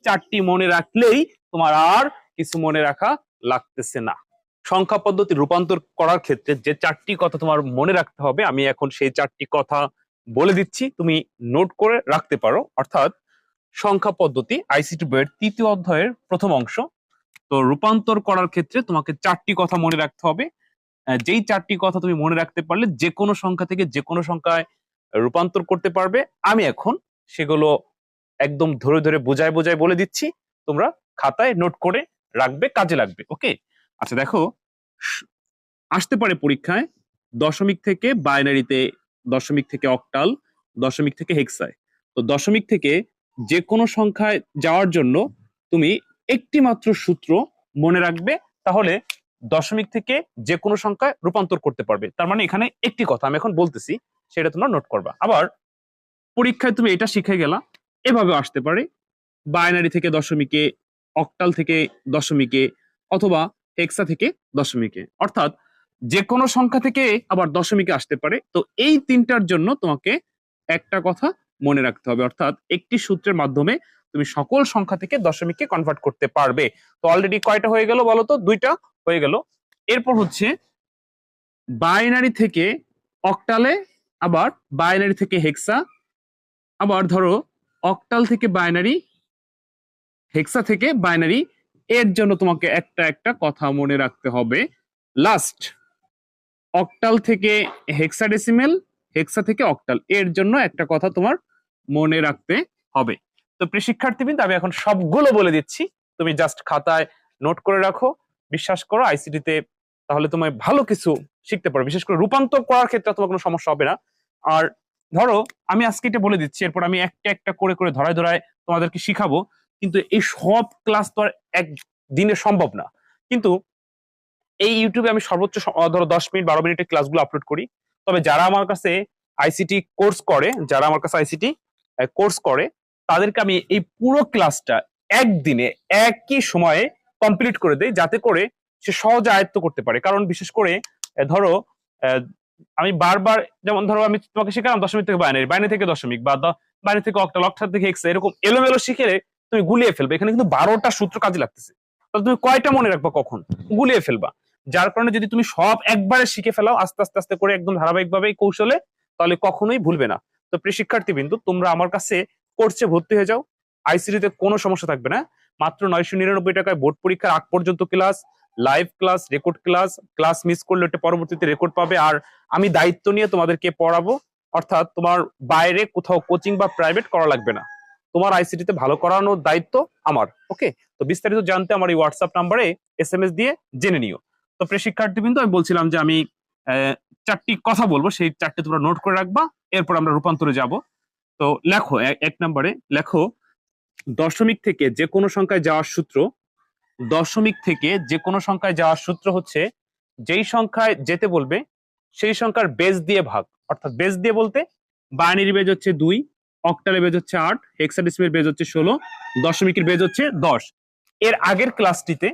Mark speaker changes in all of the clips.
Speaker 1: চারটি মনে রাখলেই তোমার আর কিছু মনে রাখা লাগতেছে না। সংখ্যা পদ্ধতি রূপান্তর করার ক্ষেত্রে যে চারটি কথা তোমার মনে রাখতে হবে, আমি এখন সেই চারটি কথা বলে দিচ্ছি, তুমি নোট করে রাখতে পারো। অর্থাৎ সংখ্যা পদ্ধতি আইসিটি বইয়ের তৃতীয় অধ্যায়ের প্রথম অংশ। তো রূপান্তর করার ক্ষেত্রে তোমাকে চারটি কথা মনে রাখতে হবে। যেই চারটি কথা তুমি মনে রাখতে পারলে যে কোনো সংখ্যা থেকে যে কোনো সংখ্যায় রূপান্তর করতে পারবে। আমি এখন সেগুলো একদম ধরে ধরে বোঝায় বোঝায় বলে দিচ্ছি, তোমরা খাতায় নোট করে রাখবে, কাজে লাগবে। ওকে, আচ্ছা দেখো, আসতে পারে পরীক্ষায় দশমিক থেকে বাইনারিতে, দশমিক থেকে অক্টাল, দশমিক থেকে হেক্সায়। তো দশমিক থেকে যে কোনো সংখ্যায় যাওয়ার জন্য তুমি একটি মাত্র সূত্র মনে রাখবে, তাহলে দশমিক থেকে যে কোনো সংখ্যায় রূপান্তর করতে পারবে। তার মানে এখানে একটি কথা আমি এখন বলতেছি, সেটা তোমরা নোট করবা। আবার পরীক্ষায় তুমি এটা শিখে গেলা, এভাবে আসতে পারে বাইনারি থেকে দশমিকে, অক্টাল থেকে দশমিকে, অথবা হেক্সা থেকে দশমিকে। অর্থাৎ যে কোনো সংখ্যা থেকে আবার দশমিকে আসতে পারে। তো এই তিনটার জন্য তোমাকে একটা কথা মনে রাখতে হবে, অর্থাৎ একটি সূত্রের মাধ্যমে তুমি সকল সংখ্যা থেকে দশমিকে কনভার্ট করতে পারবে। তো অলরেডি কয়টা হয়ে গেল বলো তো? দুইটা হয়ে গেল। এরপর হচ্ছে বাইনারি থেকে অক্টালে, আবার বাইনারি থেকে হেক্সা, আবার ধরো অক্টাল থেকে বাইনারি, হেক্সা থেকে বাইনারি। এর জন্য তোমাকে একটা একটা কথা মনে রাখতে হবে। লাস্ট অক্টাল থেকে হেক্সাডেসিমেল, হেক্সা থেকে অক্টাল, এর জন্য একটা কথা তোমার মনে রাখতে হবে। তো প্রিয় শিক্ষার্থীবৃন্দ, আমি এখন সবগুলো বলে দিচ্ছি, তুমি জাস্ট খাতায় নোট করে রাখো। বিশ্বাস করো আইসিটিতে তাহলে তোমায় ভালো কিছু শিখতে পারো, বিশেষ করে রূপান্তর করার ক্ষেত্রে তোমার কোনো সমস্যা হবে না। আর ধরো আমি আজকে এটা বলে দিচ্ছি, এরপর আমি একটা একটা করে করে ধরায় ধরায় তোমাদেরকে শিখাবো, কিন্তু এই সব ক্লাস তো আর এক দিনে সম্ভব না। কিন্তু এই ইউটিউবে আমি সর্বোচ্চ ধরো 10 মিনিট 12 মিনিটের ক্লাসগুলো আপলোড করি। তবে যারা আমার কাছে আইসিটি কোর্স করে, যারা আমার কাছে আইসিটি কোর্স করে, তাদেরকে আমি এই পুরো ক্লাসটা একদিনে একই সময়ে কমপ্লিট করে দেই, যাতে করে সে সহজে আয়ত্ত করতে পারে। কারণ বিশেষ করে ধরো আহ, আমি বারবার, যেমন ধরো আমি তোমাকে শেখালাম দশমিক থেকে বাইনারি, বাইনারি থেকে দশমিক, বা বাইনারি থেকে অক্টাল, অক্টাল থেকে হেক্সা, এরকম এলোমেলো শিখে তুমি গুলিয়ে ফেলবে। এখানে কিন্তু 12টা সূত্র কাজে লাগতেছে, তাহলে তুমি কয়টা মনে রাখবা, কখন গুলিয়ে ফেলবা। যার কারণে যদি তুমি সব একবারে শিখে ফেলাও আস্তে আস্তে আস্তে করে একদম ধারাবাহিকভাবে কৌশলে, তাহলে কখনোই ভুলবে না। তো প্রিয় শিক্ষার্থী বিন্দু, তোমরা আমার কাছে কোর্সে ভর্তি হয়ে যাও, আইসিটিতে কোনো সমস্যা থাকবে না। মাত্র 999 টাকায় বোর্ড পরীক্ষার আগ পর্যন্ত class, live class, record class, class miss করলে ওটা পরবর্তীতে রেকর্ড পাবে। আর আমি দায়িত্ব নিয়ে তোমাদেরকে পড়াবো, অর্থাৎ তোমার বাইরে কোথাও কোচিং বা প্রাইভেট করা লাগবে না, তোমার আইসিটিতে ভালো করানোর দায়িত্ব আমার। ওকে, তো বিস্তারিত জানতে আমার এই হোয়াটসঅ্যাপ নাম্বারে এসএমএস দিয়ে জেনে নিও। তো প্রিয় শিক্ষার্থীবৃন্দ, আমি বলছিলাম যে আমি চারটি কথা বলবো, সেই চারটি তোমরা নোট করে রাখবা, এরপর আমরা রূপান্তরে যাব। তো লেখো, এক নম্বরে লেখো, দশমিক থেকে যে কোনো সংখ্যায় যাওয়ার সূত্র। দশমিক থেকে যে কোনো সংখ্যায় যাওয়ার সূত্র হচ্ছে, যেই সংখ্যায় যেতে বলবে সেই সংখ্যার বেজ দিয়ে ভাগ। অর্থাৎ বেজ দিয়ে বলতে বাইনারি বেজ হচ্ছে 2, অক্টালের বেজ হচ্ছে 8, হেক্সাডেসিমেল বেজ হচ্ছে 16, দশমিকের বেজ হচ্ছে 10। এর আগের ক্লাসটিতে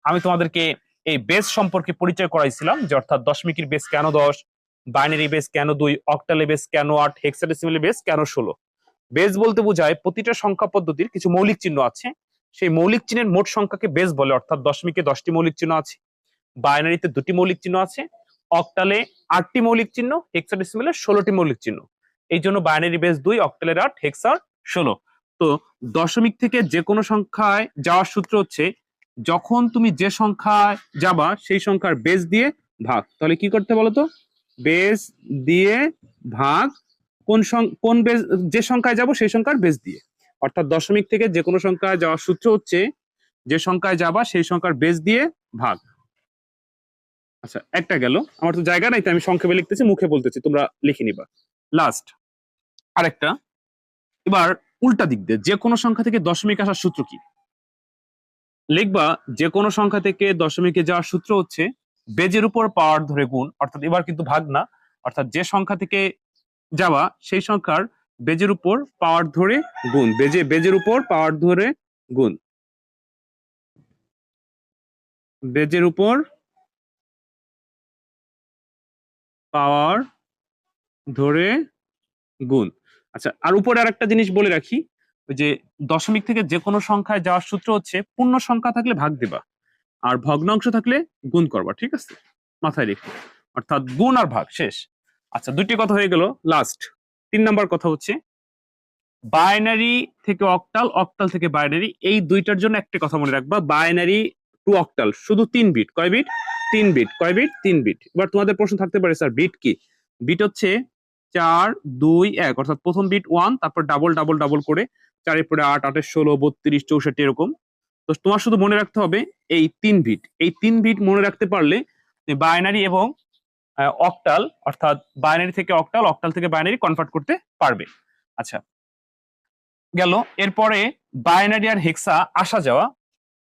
Speaker 1: আমি তোমাদেরকে এই বেজ সম্পর্কে পরিচয় করাইছিলাম, যে অর্থাৎ দশমিকের বেজ কেন 10, বাইনারি বেজ কেন 2, অক্টালের বেজ কেন 8, হেক্সাডেসিমেলের বেজ কেন 16। বেজ বলতে বোঝায় প্রতিটা সংখ্যা পদ্ধতির কিছু মৌলিক চিহ্ন আছে, সেই মৌলিক চিহ্নের মোট সংখ্যাকে বেজ বলে। অর্থাৎ দশমিকে 10টি মৌলিক চিহ্ন আছে, বাইনারিতে 2টি মৌলিক চিহ্ন আছে, অক্টালে 8টি মৌলিক চিহ্ন, হেক্সাডেসিমেলের 16টি মৌলিক চিহ্ন। এই জন্য বাইনারি বেজ 2, অক্টালের 8, হেক্সার 16। তো দশমিক থেকে যে কোনো সংখ্যায় যাওয়ার সূত্র হচ্ছে, যখন তুমি যে সংখ্যায় যাবা সেই সংখ্যার বেজ দিয়ে ভাগ। তাহলে কি করতে বলো তো? বেজ দিয়ে ভাগ কোন বেজ, যে সংখ্যায় যাব সেই সংখ্যার বেজ দিয়ে। অর্থাৎ দশমিক থেকে যে কোনো সংখ্যায় যাওয়ার সূত্র হচ্ছে, যে সংখ্যায় যাবা সেই সংখ্যার বেজ দিয়ে ভাগ। আচ্ছা, একটা গেল, আমার তো জায়গা নাই তাই আমি সংক্ষেপে লিখতেছি, মুখে বলতেছি, তোমরা লিখে নিবা। লাস্ট আরেকটা, এবার উল্টা দিক দিয়ে যে কোনো সংখ্যা থেকে দশমিক আসার সূত্র কি লিখবা? যে কোনো সংখ্যা থেকে দশমিকে যাওয়ার সূত্র হচ্ছে বেজের উপর পাওয়ার ধরে গুণ। অর্থাৎ এবার কিন্তু ভাগ না, অর্থাৎ যে সংখ্যা থেকে যাওয়া সেই সংখ্যার বেজের উপর পাওয়ার ধরে গুণ। বেজের উপর পাওয়ার ধরে গুণ, বেজের উপর পাওয়ার ধরে গুণ। আচ্ছা, আর উপরে আর একটা জিনিস বলে রাখি, ওই যে দশমিক থেকে যে কোনো সংখ্যায় যাওয়ার সূত্র হচ্ছে পূর্ণ সংখ্যা থাকলে ভাগ দিবা, আর ভগ্নাংশ থাকলে গুণ করবা, ঠিক আছে? মাথায় রেখো, অর্থাৎ গুণ আর ভাগ শেষ। আচ্ছা, দুটি কথা হয়ে গেল। লাস্ট 3 নাম্বার কথা হচ্ছে বাইনারি থেকে অক্টাল, অক্টাল থেকে বাইনারি, এই দুইটার জন্য একটা কথা মনে রাখবা, বাইনারি টু অক্টাল শুধু 3 বিট। কয় বিট? 3 বিট। কয় বিট? 3 বিট। এবার তোমাদের প্রশ্ন থাকতে পারে, স্যার বিট কি? বিট হচ্ছে 4 2 1, অর্থাৎ প্রথম বিট 1, তারপর ডাবল ডাবল ডাবল করে 4 পরে 8 8 16 32 64 এরকম। তো তোমার শুধু মনে রাখতে হবে এই 3 বিট। এই 3 বিট মনে রাখতে পারলে বাইনারি এবং অক্টাল, অর্থাৎ বাইনারি থেকে অক্টাল, অক্টাল থেকে বাইনারি কনভার্ট করতে পারবে। আচ্ছা, গেল। এরপরে বাইনারি আর হেক্সা আসা যাওয়া।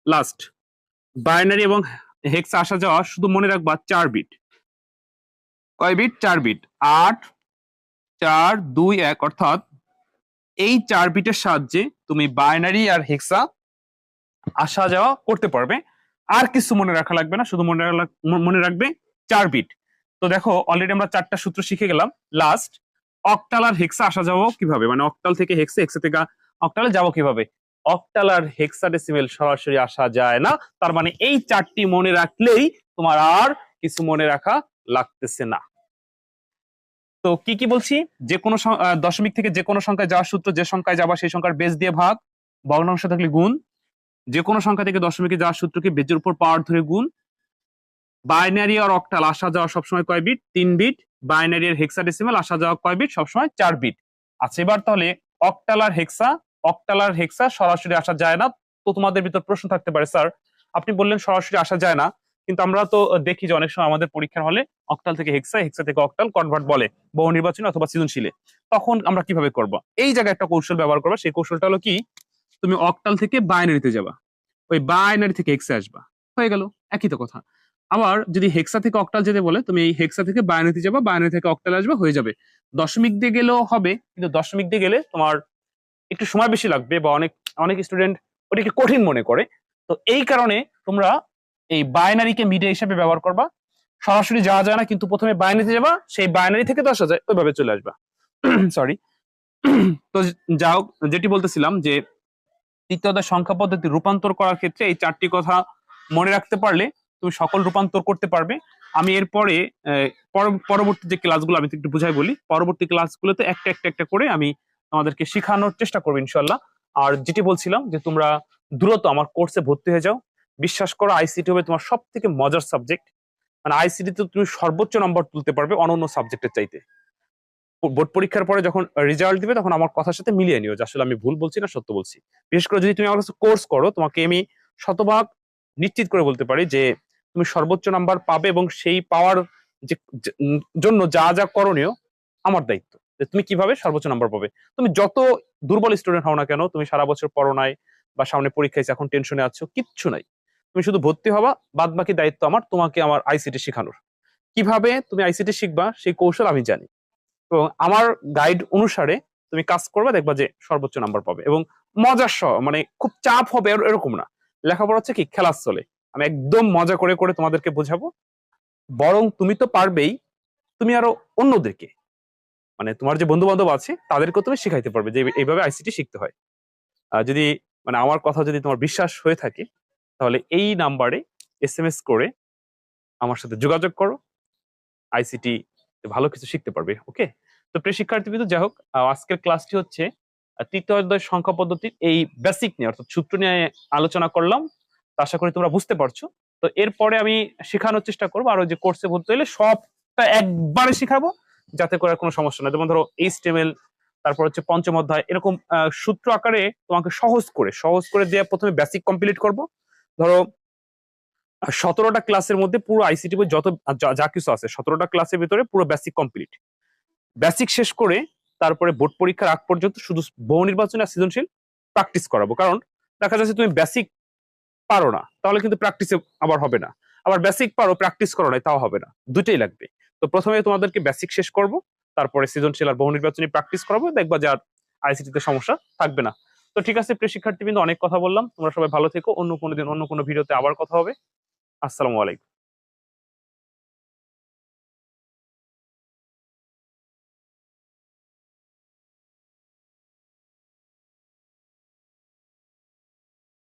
Speaker 1: লাস্ট, বাইনারি এবং হেক্সা আসা যাওয়া শুধু মনে রাখবা 4 বিট। কয় বিট? 4 বিট। 8 4 2 1, অর্থাৎ এই 4 বিটের সাহায্যে তুমি বাইনারি আর হেক্সা আসা যাওয়া করতে পারবে। আর কিছু মনে রাখা লাগবে না, শুধু মনে রাখবে 4 বিট। তো দেখো, অলরেডি আমরা 4টা সূত্র শিখে গেলাম। লাস্ট, অক্টাল আর হেক্সা আসা যাওয়া কিভাবে, মানে অক্টাল থেকে হেক্সা, হেক্সা থেকে অক্টালে যাবো কিভাবে? অক্টাল আর হেক্সাডেসিমেল সরাসরি আসা যায় না, তার মানে এই 4টি মনে রাখলেই তোমার আর কিছু মনে রাখা লাগতেছে না। তো কি কি বলছি? যে কোনো দশমিক থেকে যে কোনো সংখ্যায় যাওয়ার সূত্র, যে সংখ্যায় যাবা সেই সংখ্যার বেজ দিয়ে ভাগ, ভগ্নাংশ থাকলে গুণ, যে কোনো সংখ্যা থেকে দশমিকে যাওয়ার সূত্রকে বেজের উপর পাওয়ার ধরে গুণ, বাইনারি আর অক্টাল আসা যাওয়া সবসময় কয় বিট? 3 বিট। বাইনারি আর হেক্সাডেসিমাল আসা যাওয়া কয় বিট? সবসময় 4 বিট। আচ্ছা, এবার তাহলে অক্টাল আর হেক্সা, অক্টাল আর হেক্সা সরাসরি আসা যায় না। তো তোমাদের ভিতর প্রশ্ন থাকতে পারে, স্যার আপনি বললেন সরাসরি আসা যায় না, কিন্তু আমরা তো দেখি যে অনেক সময় আমাদের পরীক্ষার হলে অক্টাল থেকে হেক্সা, হেক্সা থেকে অক্টাল কনভার্ট বলে বহু নির্বাচনী অথবা সৃজনশীলে। তখন আমরা কিভাবে করব? এই জায়গায় একটা কৌশল ব্যবহার করবো। সেই কৌশলটা হলো কি, তুমি অক্টাল থেকে বাইনারিতে যাবা, ওই বাইনারি থেকে হেক্সা আসবা, হয়ে গেল। একই তো কথা। আবার যদি হেক্সা থেকে অক্টাল যেতে বলে, তুমি এই হেক্সা থেকে বাইনারিতে যাবা, বাইনারি থেকে অক্টাল আসবা, হয়ে যাবে। দশমিক দিয়ে গেলেও হবে, কিন্তু দশমিক দিয়ে গেলে তোমার একটু সময় বেশি লাগবে, বা অনেক অনেক স্টুডেন্ট ওটাকে কঠিন মনে করে। তো এই কারণে তোমরা এই বাইনারিকে মিডিয়া হিসেবে ব্যবহার করবা। সরাসরি যাওয়া যায় না, কিন্তু প্রথমে বাইনারিতে যাবা, সেই বাইনারি থেকে 10,000 ওইভাবে চলে আসবা। সরি। তো যাও, যেটি বলতেছিলাম যে তৃতীয় অধ্যায় সংখ্যা পদ্ধতি রূপান্তর করার ক্ষেত্রে এই 4টি কথা মনে রাখতে পারলে তুমি সকল রূপান্তর করতে পারবে। আমি এরপরে পরবর্তী যে ক্লাসগুলো, আমি একটু বুঝাই বলি, পরবর্তী ক্লাসগুলোতে একটা একটা একটা করে আমি আমাদেরকে শেখানোর চেষ্টা করবো ইনশাল্লাহ। আর যেটি বলছিলাম যে তোমরা দ্রুত আমার কোর্সে ভর্তি হয়ে যাও। বিশ্বাস করো, আইসিটি হবে তোমার সব থেকে মজার সাবজেক্ট। মানে আইসিটিতে তুমি সর্বোচ্চ নম্বর তুলতে পারবে অন্যান্য সাবজেক্টের চাইতে। বোর্ড পরীক্ষার পরে যখন রেজাল্ট দিবে, তখন আমার কথার সাথে মিলিয়ে নিও যে আসলে আমি ভুল বলছি না সত্য বলছি। বিশেষ করে যদি তুমি আমার কাছে কোর্স করো, তোমাকে আমি শতভাগ নিশ্চিত করে বলতে পারি যে তুমি সর্বোচ্চ নাম্বার পাবে, এবং সেই পাওয়ার জন্য যা যা করণীয় আমার দায়িত্ব, যে তুমি কিভাবে সর্বোচ্চ নাম্বার পাবে। তুমি যত দুর্বল স্টুডেন্ট হও না কেন, তুমি সারা বছর পড়ো নাই বা সামনে পরীক্ষায় এখন টেনশনে আছো, কিচ্ছু নাই। তুমি শুধু ভর্তি হবা, বাদ বাকি দায়িত্ব আমার, তোমাকে আমার আইসিটি শেখানোর। কিভাবে তুমি আইসিটি শিখবা সেই কৌশল আমি জানি, এবং আমার গাইড অনুসারে তুমি কাজ করবে, দেখবা যে সর্বোচ্চ নাম্বার পাবে। এবং মজার সহ, মানে খুব চাপ হবে এরকম না। লেখাপড়া হচ্ছে কি, খেলার চলে। আমি একদম মজা করে করে তোমাদেরকে বোঝাবো। বরং তুমি তো পারবেই, তুমি আরো অন্যদেরকে, মানে তোমার যে বন্ধু বান্ধব আছে তাদেরকেও তুমি শিখাইতে পারবে যে এইভাবে আইসিটি শিখতে হয়। যদি মানে আমার কথা যদি তোমার বিশ্বাস হয়ে থাকে, তাহলে এই নাম্বারে এসএমএস করে আমার সাথে যোগাযোগ করো। আইসিটি ভালো কিছু শিখতে পারবে। ওকে। তো প্রিয় শিক্ষার্থীবৃন্দ, যাই হোক, আজকের ক্লাসটি হচ্ছে তৃতীয় অধ্যায় সংখ্যা পদ্ধতির এই বেসিক নিয়ে, অর্থাৎ সূত্র নিয়ে আলোচনা করলাম। তো আশা করি তোমরা বুঝতে পারছো। তো এরপরে আমি শেখানোর চেষ্টা করবো, আর ওই যে কোর্সে ভর্তি হলে সবটা একবারে শিখাবো, যাতে করে কোনো সমস্যা না। যেমন ধরো এইচটিএমএল, তারপর হচ্ছে পঞ্চম অধ্যায়, এরকম সূত্র আকারে তোমাকে সহজ করে দিয়ে প্রথমে বেসিক কমপ্লিট করব। ধরো 17টা ক্লাসের মধ্যে পুরো আইসিটি বই যত যা কিছু আছে, 17টা ক্লাসের ভিতরে পুরো বেসিক কমপ্লিট। বেসিক শেষ করে তারপরে বোর্ড পরীক্ষার আগ পর্যন্ত শুধু বহু নির্বাচনী আর সৃজনশীল প্র্যাকটিস করাবো। কারণ দেখা যাচ্ছে তুমি বেসিক পারো না, তাহলে কিন্তু প্র্যাকটিসে আবার হবে না। আবার বেসিক পারো, প্র্যাকটিস করো না, তাও হবে না, দুটোই লাগবে। তো প্রথমে তোমাদেরকে বেসিক শেষ করব, তারপরে সৃজনশীল আর বহু নির্বাচনী প্র্যাকটিস করাবো, দেখবা যে আর আইসিটিতে সমস্যা থাকবে না। তো ঠিক আছে প্রিয় শিক্ষার্থীবৃন্দ, অনেক কথা বললাম, তোমরা সবাই ভালো থেকো। অন্য কোনো দিন অন্য কোনো ভিডিওতে আবার কথা হবে। আসসালামু আলাইকুম।